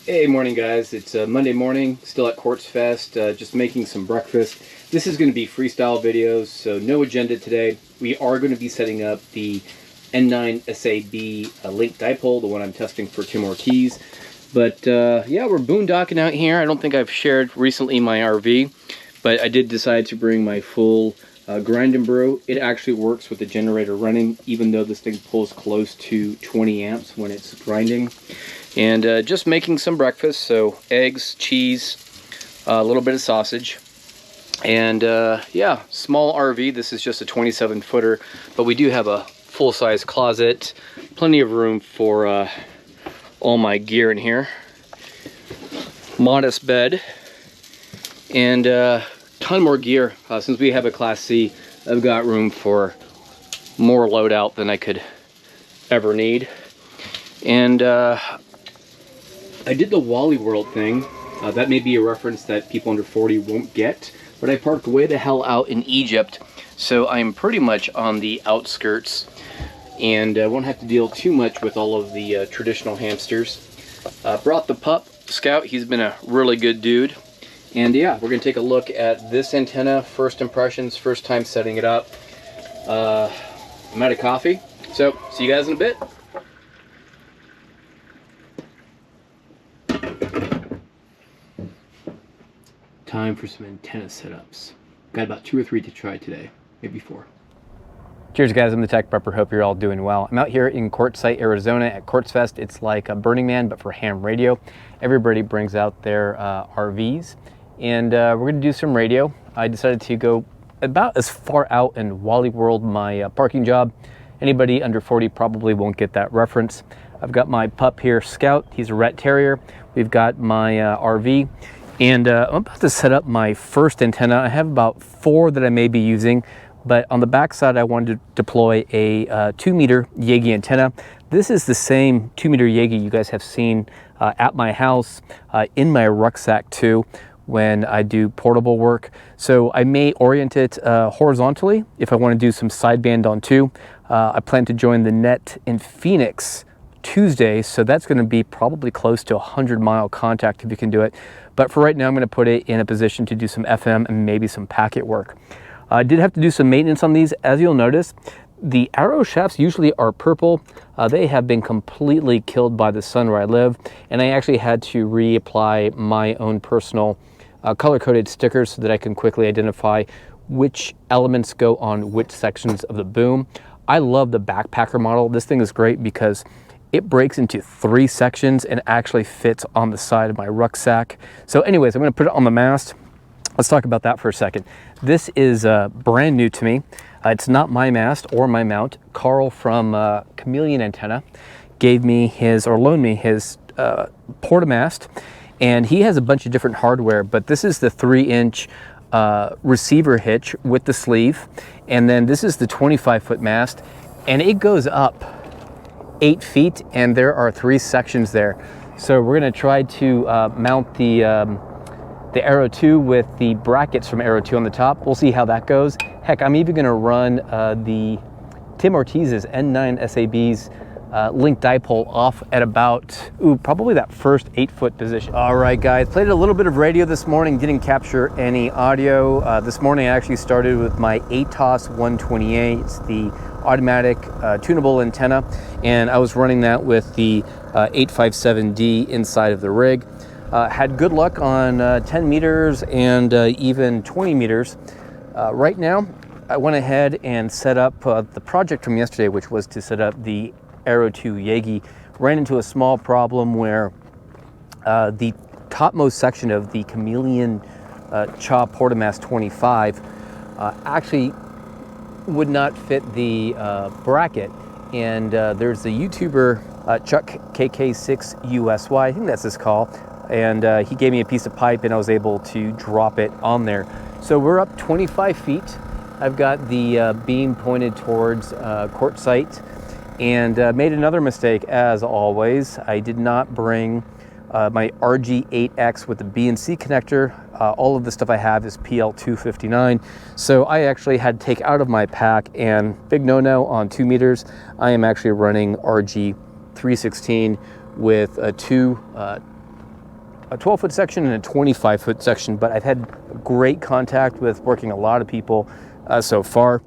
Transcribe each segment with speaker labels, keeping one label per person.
Speaker 1: Hey, morning guys. It's Monday morning, still at Quartzfest, just making some breakfast. This is going to be freestyle videos, so no agenda today. We are going to be setting up the N9SAB link dipole, the one I'm testing for 2 more keys. But yeah, we're boondocking out here. I don't think I've shared recently my RV, but I did decide to bring my full grind and brew. It actually works with the generator running, even though this thing pulls close to 20 amps when it's grinding. And just making some breakfast, so eggs, cheese, a little bit of sausage, and yeah, small RV. This is just a 27-footer, but we do have a full-size closet, plenty of room for all my gear in here, modest bed, and ton more gear. Since we have a Class C, I've got room for more loadout than I could ever need. And I did the Wally World thing. That may be a reference that people under 40 won't get, but I parked way the hell out in Egypt, so I'm pretty much on the outskirts, and I won't have to deal too much with all of the traditional hamsters. Brought the pup, Scout. He's been a really good dude. And yeah, we're gonna take a look at this antenna, first impressions, first time setting it up. I'm out of coffee, so see you guys in a bit. Time for some antenna setups. Got about 2 or 3 to try today, maybe 4.
Speaker 2: Cheers guys, I'm the Tech Prepper, hope you're all doing well. I'm out here in Quartzsite, Arizona at Quartzfest. It's like a Burning Man, but for ham radio. Everybody brings out their RVs, and we're gonna do some radio. I decided to go about as far out in Wally World, my parking job. Anybody under 40 probably won't get that reference. I've got my pup here, Scout. He's a rat terrier. We've got my RV. And I'm about to set up my first antenna. I have about 4 that I may be using, but on the back side I wanted to deploy a 2-meter Yagi antenna. This is the same 2-meter Yagi you guys have seen at my house, in my rucksack too, when I do portable work. So I may orient it horizontally if I want to do some sideband on 2. I plan to join the net in Phoenix Tuesday, so that's going to be probably close to 100-mile contact if you can do it. But for right now, I'm going to put it in a position to do some FM and maybe some packet work. I did have to do some maintenance on these. As you'll notice, the arrow shafts usually are purple. They have been completely killed by the sun where I live, and I actually had to reapply my own personal color-coded stickers so that I can quickly identify which elements go on which sections of the boom. I love the backpacker model. This thing is great because it breaks into 3 sections and actually fits on the side of my rucksack. So anyways, I'm gonna put it on the mast. Let's talk about that for a second. This is brand new to me. It's not my mast or my mount. Carl from Chameleon Antenna gave me his, or loaned me his porta-mast, and he has a bunch of different hardware, but this is the 3-inch receiver hitch with the sleeve, and then this is the 25-foot mast, and it goes up 8 feet, and there are 3 sections there. So we're gonna try to mount the Arrow 2 with the brackets from Arrow 2 on the top. We'll see how that goes. Heck, I'm even gonna run the Tim Ortiz's N9SAB's link dipole off at about, probably that first 8-foot position. All right, guys, played a little bit of radio this morning, didn't capture any audio. This morning I actually started with my ATOS 128. It's the automatic tunable antenna, and I was running that with the 857D inside of the rig. Had good luck on 10 meters and even 20 meters. Right now, I went ahead and set up the project from yesterday, which was to set up the Arrow 2 Yagi. Ran into a small problem where the topmost section of the Chameleon CHA PORTA-MAST 25 actually would not fit the bracket, and there's a YouTuber Chuck KK6USY, I think that's his call, and he gave me a piece of pipe and I was able to drop it on there. So we're up 25 feet. I've got the beam pointed towards Quartzsite, and made another mistake as always. I did not bring my RG8X with the B and C connector. All of the stuff I have is PL259. So I actually had to take out of my pack, and big no-no on 2 meters, I am actually running RG316 with 2 a 12-foot section and a 25-foot section, but I've had great contact with working a lot of people so far.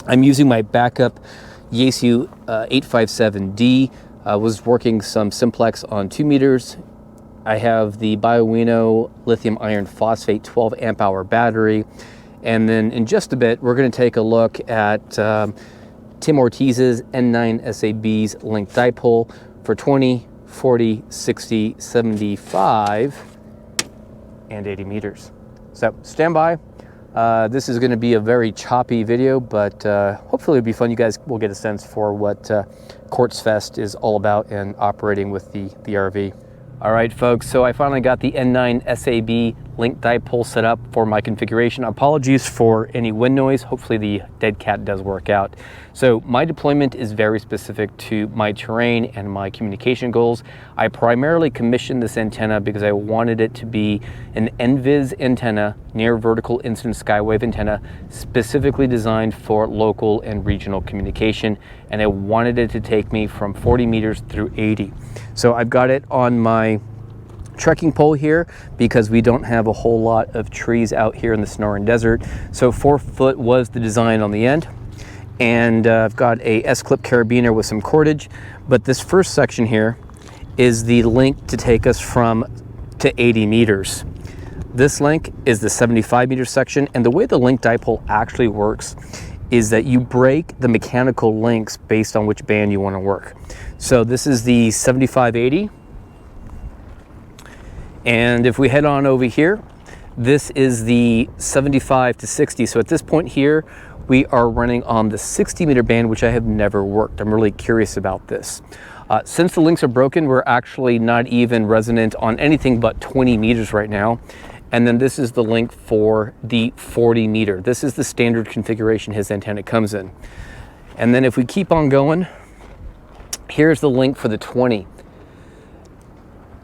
Speaker 2: I'm using my backup Yaesu 857D. Was working some simplex on 2 meters. I have the Biowino lithium iron phosphate 12 amp hour battery. And then in just a bit, we're going to take a look at Tim Ortiz's N9SAB's link dipole for 20, 40, 60, 75, and 80 meters. So stand by. This is going to be a very choppy video, but hopefully it'll be fun. You guys will get a sense for what Quartzfest is all about and operating with the RV. All right, folks, so I finally got the N9SAB link dipole set up for my configuration. Apologies for any wind noise. Hopefully the dead cat does work out. So my deployment is very specific to my terrain and my communication goals. I primarily commissioned this antenna because I wanted it to be an NVIS antenna, near vertical incident skywave antenna, specifically designed for local and regional communication. And I wanted it to take me from 40 meters through 80. So I've got it on my trekking pole here because we don't have a whole lot of trees out here in the Sonoran Desert. So 4 foot was the design on the end. And I've got a S-clip carabiner with some cordage. But this first section here is the link to take us to 80 meters. This link is the 75 meter section. And the way the link dipole actually works is that you break the mechanical links based on which band you want to work. So this is the 75-80. And if we head on over here, this is the 75 to 60. So at this point here, we are running on the 60 meter band, which I have never worked. I'm really curious about this. Since the links are broken, we're actually not even resonant on anything but 20 meters right now. And then this is the link for the 40 meter. This is the standard configuration his antenna comes in. And then if we keep on going, here's the link for the 20.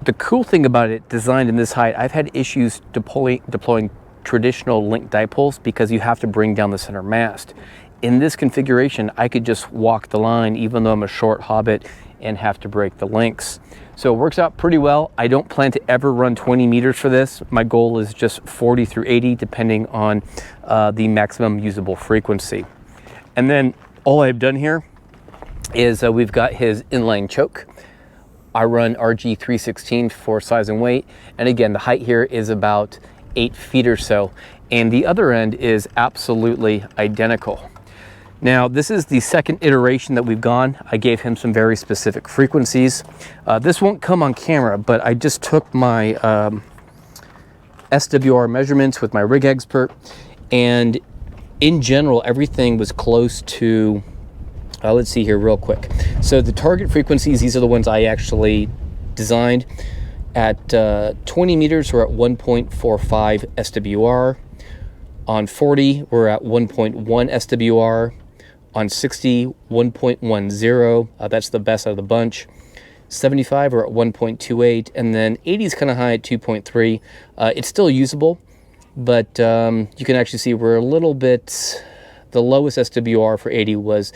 Speaker 2: The cool thing about it, designed in this height, I've had issues deploying traditional link dipoles because you have to bring down the center mast. In this configuration, I could just walk the line even though I'm a short hobbit and have to break the links. So it works out pretty well. I don't plan to ever run 20 meters for this. My goal is just 40 through 80 depending on the maximum usable frequency. And then all I've done here is we've got his inline choke. I run RG316 for size and weight. And again, the height here is about 8 feet or so. And the other end is absolutely identical. Now, this is the second iteration that we've gone. I gave him some very specific frequencies. This won't come on camera, but I just took my SWR measurements with my rig expert. And in general, everything was close to, let's see here real quick. So the target frequencies, these are the ones I actually designed. At 20 meters, we're at 1.45 SWR. On 40, we're at 1.1 SWR. On 60, 1.10. That's the best out of the bunch. 75, we're at 1.28. And then 80 is kind of high at 2.3. It's still usable, but you can actually see we're a little bit, the lowest SWR for 80 was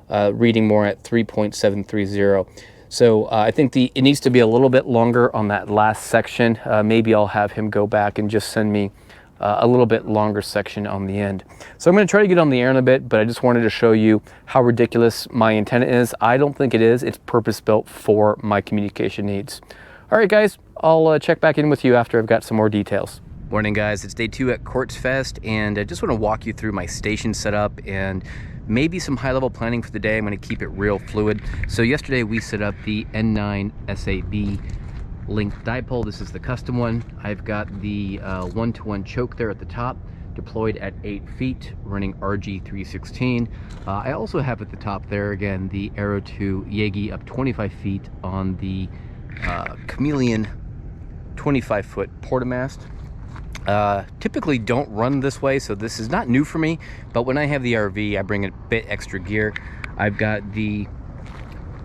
Speaker 2: reading more at 3.730. So I think it needs to be a little bit longer on that last section. Maybe I'll have him go back and just send me a little bit longer section on the end. So I'm going to try to get on the air in a bit, but I just wanted to show you how ridiculous my antenna is. I don't think it is. It's purpose-built for my communication needs. All right, guys, I'll check back in with you after I've got some more details. Morning, guys. It's day 2 at Quartzfest, and I just want to walk you through my station setup and maybe some high-level planning for the day. I'm going to keep it real fluid. So yesterday we set up the N9SAB link dipole. This is the custom one. I've got the one-to-one choke there at the top, deployed at 8 feet, running RG316. I also have at the top there, again, the II Yagi up 25 feet on the Chameleon 25-foot porta-mast. Typically don't run this way, so this is not new for me, but when I have the RV, I bring a bit extra gear. I've got the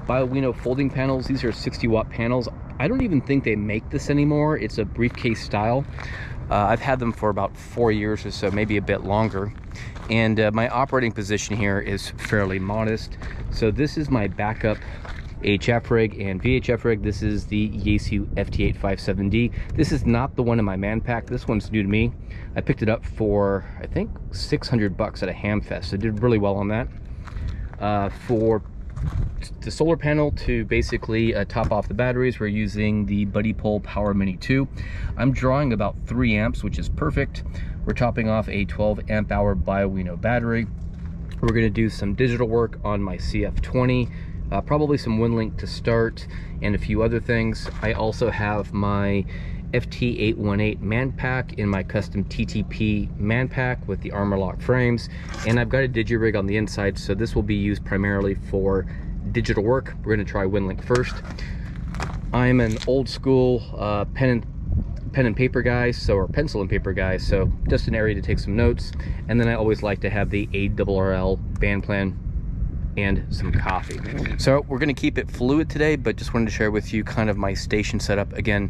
Speaker 2: Biowino folding panels. These are 60-watt panels. I don't even think they make this anymore. It's a briefcase style. I've had them for about 4 years or so, maybe a bit longer. And my operating position here is fairly modest. So this is my backup
Speaker 1: HF rig and VHF rig. This is the Yaesu FT857D. This is not the one in my man pack. This one's new to me. I picked it up for, I think, 600 bucks at a Hamfest. So I did really well on that. For the solar panel to basically top off the batteries, we're using the Dipole Power Mini 2. I'm drawing about 3 amps, which is perfect. We're topping off a 12 amp hour BioWino battery. We're going to do some digital work on my CF20, probably some Winlink to start, and a few other things. I also have my FT818 man pack in my custom TTP man pack with the armor lock frames, and I've got a digi-rig on the inside, so this will be used primarily for digital work. We're going to try Winlink first. I'm an old school pen and paper guy, or pencil and paper guy, so just an area to take some notes. And then I always like to have the ARRL band plan and some coffee. So we're going to keep it fluid today, but just wanted to share with you kind of my station setup. Again,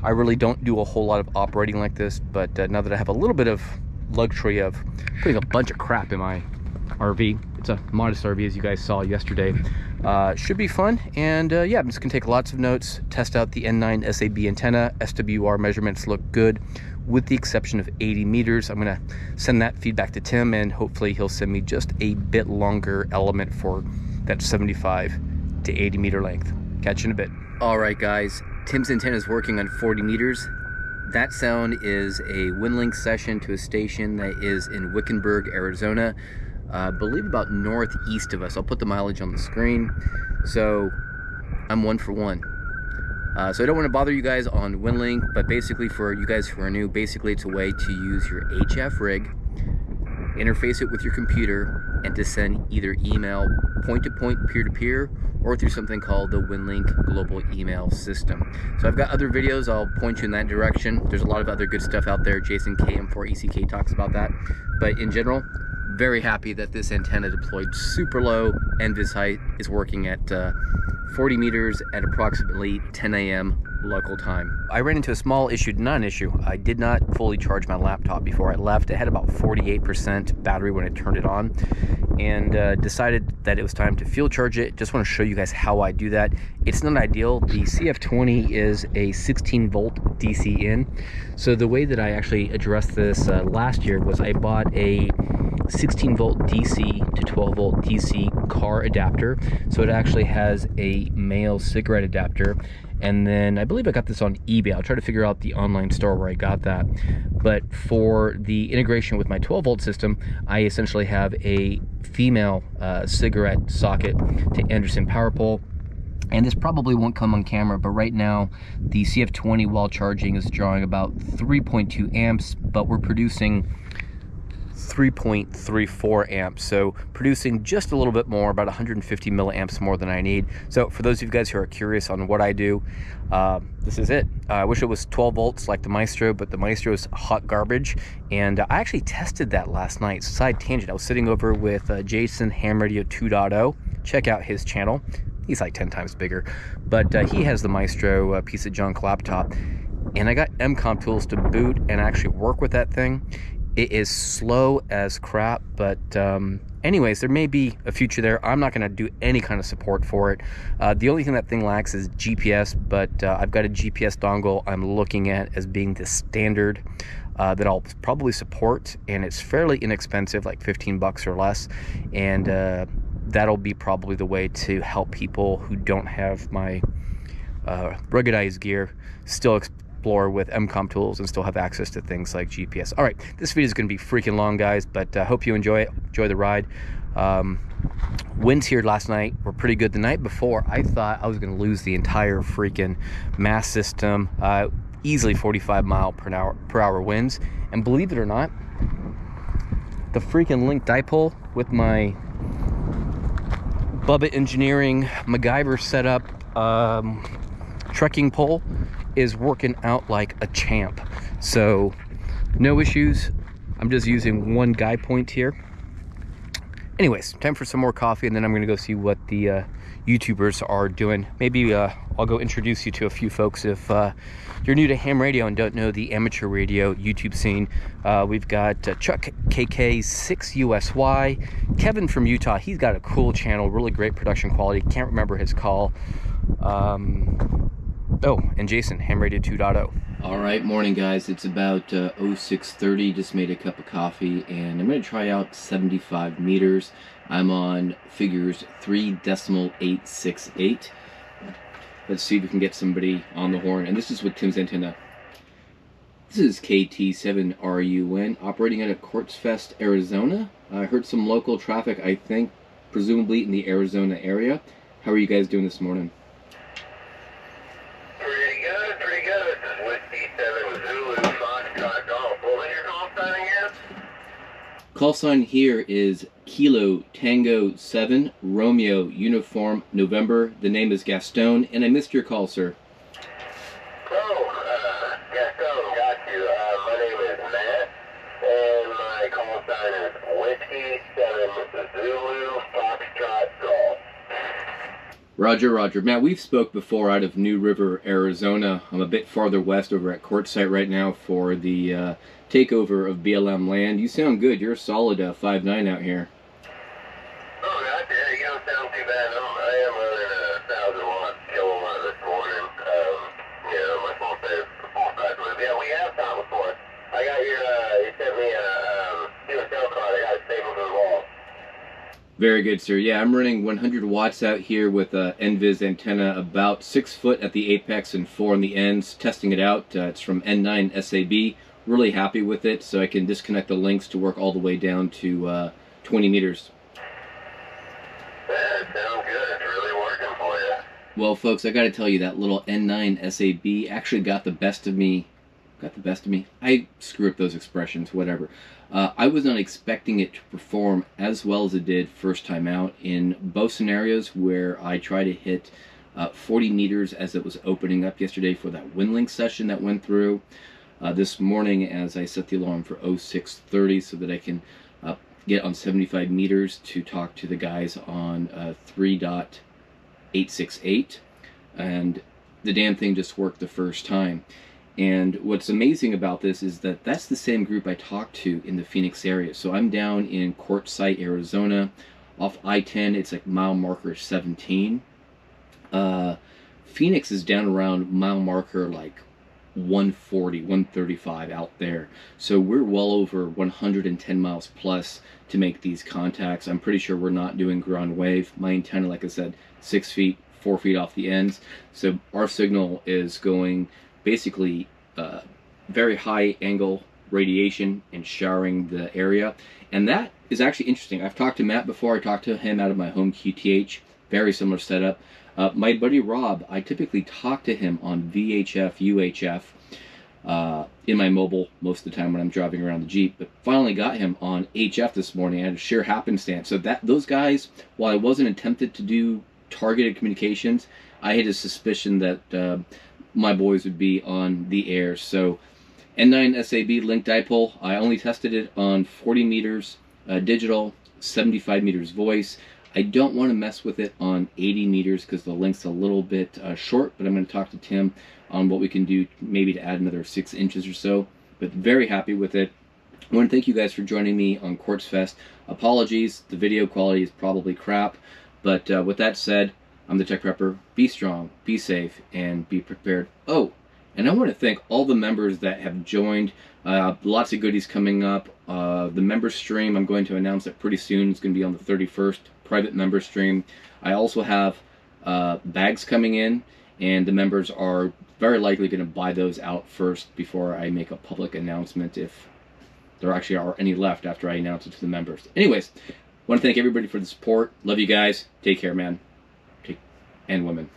Speaker 1: I really don't do a whole lot of operating like this, but now that I have a little bit of luxury of putting a bunch of crap in my RV, it's a modest RV as you guys saw yesterday, should be fun. And yeah, I'm just gonna take lots of notes, test out the N9SAB antenna. SWR measurements look good with the exception of 80 meters. I'm gonna send that feedback to Tim, and hopefully he'll send me just a bit longer element for that 75 to 80 meter length. Catch you in a bit. All right guys, Tim's antenna is working on 40 meters. That sound is a Winlink session to a station that is in Wickenburg, Arizona. I believe about northeast of us. I'll put the mileage on the screen. So I'm 1 for 1. So I don't want to bother you guys on Winlink, but basically for you guys who are new, basically it's a way to use your HF rig, interface it with your computer, and to send either email point-to-point, peer-to-peer, or through something called the Winlink Global Email System. So I've got other videos, I'll point you in that direction. There's a lot of other good stuff out there. Jason KM4ECK talks about that. But in general, very happy that this antenna deployed super low NVIS height is working at 40 meters at approximately 10 a.m. local time. I ran into a small issue, not an issue. I did not fully charge my laptop before I left. It had about 48% battery when I turned it on, and decided that it was time to field charge it. Just want to show you guys how I do that. It's not ideal. The CF20 is a 16 volt DC in. So the way that I actually addressed this last year was I bought a 16 volt DC to 12 volt DC car adapter. So it actually has a male cigarette adapter. And then I believe I got this on eBay. I'll try to figure out the online store where I got that. But for the integration with my 12 volt system, I essentially have a female cigarette socket to Anderson power pole. And this probably won't come on camera, but right now the CF20 while charging is drawing about 3.2 amps, but we're producing 3.34 amps, so producing just a little bit more, about 150 milliamps more than I need. So for those of you guys who are curious on what I do, this is it. I wish it was 12 volts like the Maestro, but the Maestro is hot garbage, and I actually tested that last night. Side tangent, I was sitting over with Jason Ham Radio 2.0. Check out his channel. He's like 10 times bigger, but he has the Maestro piece of junk laptop, and I got MCOM tools to boot and actually work with that thing. It is slow as crap, but anyways, there may be a future there. I'm not going to do any kind of support for it. The only thing that thing lacks is GPS, but I've got a GPS dongle I'm looking at as being the standard that I'll probably support, and it's fairly inexpensive, like 15 bucks or less, and that'll be probably the way to help people who don't have my ruggedized gear still explore with MCOM tools and still have access to things like GPS. All right, this video is going to be freaking long, guys, but I hope you enjoy it. Enjoy the ride. Winds here last night were pretty good. The night before, I thought I was going to lose the entire freaking mast system. Easily 45 mile per hour winds, and believe it or not, the freaking Link dipole with my Bubba Engineering MacGyver setup trekking pole is working out like a champ. So no issues. I'm just using one guy point here. Anyways, time for some more coffee, and then I'm gonna go see what the
Speaker 2: YouTubers are doing. Maybe I'll go introduce you to a few folks if you're new to ham radio and don't know the amateur radio YouTube scene. We've got Chuck KK6USY, Kevin from Utah. He's got a cool channel, really great production quality. Can't remember his call. Oh, and Jason, Ham Radio 2.0.
Speaker 1: All right, morning guys. It's about 0630. Just made a cup of coffee, and I'm going to try out 75 meters. I'm on figures 3.868. Let's see if we can get somebody on the horn. And this is with Tim's antenna. This is KT7RUN, operating out of Quartzfest, Arizona. I heard some local traffic, I think, presumably in the Arizona area. How are you guys doing this morning?
Speaker 3: Pretty good, pretty good. This is Whiskey 7 Zulu Foxtrot Golf. What was your call sign again?
Speaker 1: Call sign here is Kilo Tango 7 Romeo Uniform November. The name is Gaston, and I missed your call, sir.
Speaker 3: Oh, Gaston, got you. My name is Matt, and my call sign is Whiskey 7 Zulu Foxtrot Golf.
Speaker 1: Roger, roger. Matt, we've spoke before out of New River, Arizona. I'm a bit farther west over at Quartzsite right now for the takeover of BLM land. You sound good. You're a solid 5'9" out here.
Speaker 3: Oh, God, yeah, you don't sound too bad. I am running a 1,000-watt kilowatt this morning. My phone says full size with. Yeah, we have talked before. I got your, you sent me a USL card. I got it stapled to the wall.
Speaker 1: Very good, sir. Yeah, I'm running 100 watts out here with a NVIS antenna, about 6 foot at the apex and 4 on the ends, testing it out. It's from N9SAB. Really happy with it, so I can disconnect the links to work all the way down to 20 meters.
Speaker 3: That sounds good. It's really working for you.
Speaker 1: Well, folks, I got to tell you, that little N9SAB actually got the best of me. I screw up those expressions, whatever. I was not expecting it to perform as well as it did first time out in both scenarios where I try to hit 40 meters as it was opening up yesterday for that Winlink session that went through. This morning as I set the alarm for 0630 so that I can get on 75 meters to talk to the guys on 3.868, and the damn thing just worked the first time. And what's amazing about this is that that's the same group I talked to in the Phoenix area. So I'm down in Quartzsite, Arizona, off I-10. It's like mile marker 17. Phoenix is down around mile marker like 140, 135 out there. So we're well over 110 miles plus to make these contacts. I'm pretty sure we're not doing ground wave. My antenna, like I said, 6 feet, 4 feet off the ends. So our signal is going basically very high angle radiation and showering the area. And that is actually interesting. I've talked to Matt before. I talked to him out of my home QTH. Very similar setup. My buddy Rob, I typically talk to him on VHF, UHF in my mobile most of the time when I'm driving around the Jeep, but finally got him on HF this morning. I had a sheer happenstance. So those guys, while I wasn't attempted to do targeted communications, I had a suspicion that my boys would be on the air. So N9SAB link dipole, I only tested it on 40 meters digital, 75 meters voice. I don't want to mess with it on 80 meters because the link's a little bit short, but I'm going to talk to Tim on what we can do maybe to add another 6 inches or so. But very happy with it. I want to thank you guys for joining me on Quartzfest. Apologies, the video quality is probably crap, but with that said, I'm the Tech Prepper. Be strong, be safe, and be prepared. Oh, and I want to thank all the members that have joined. Lots of goodies coming up. The member stream, I'm going to announce it pretty soon. It's going to be on the 31st, private member stream. I also have bags coming in, and the members are very likely going to buy those out first before I make a public announcement, if there actually are any left after I announce it to the members. Anyways, I want to thank everybody for the support. Love you guys. Take care, man. And women.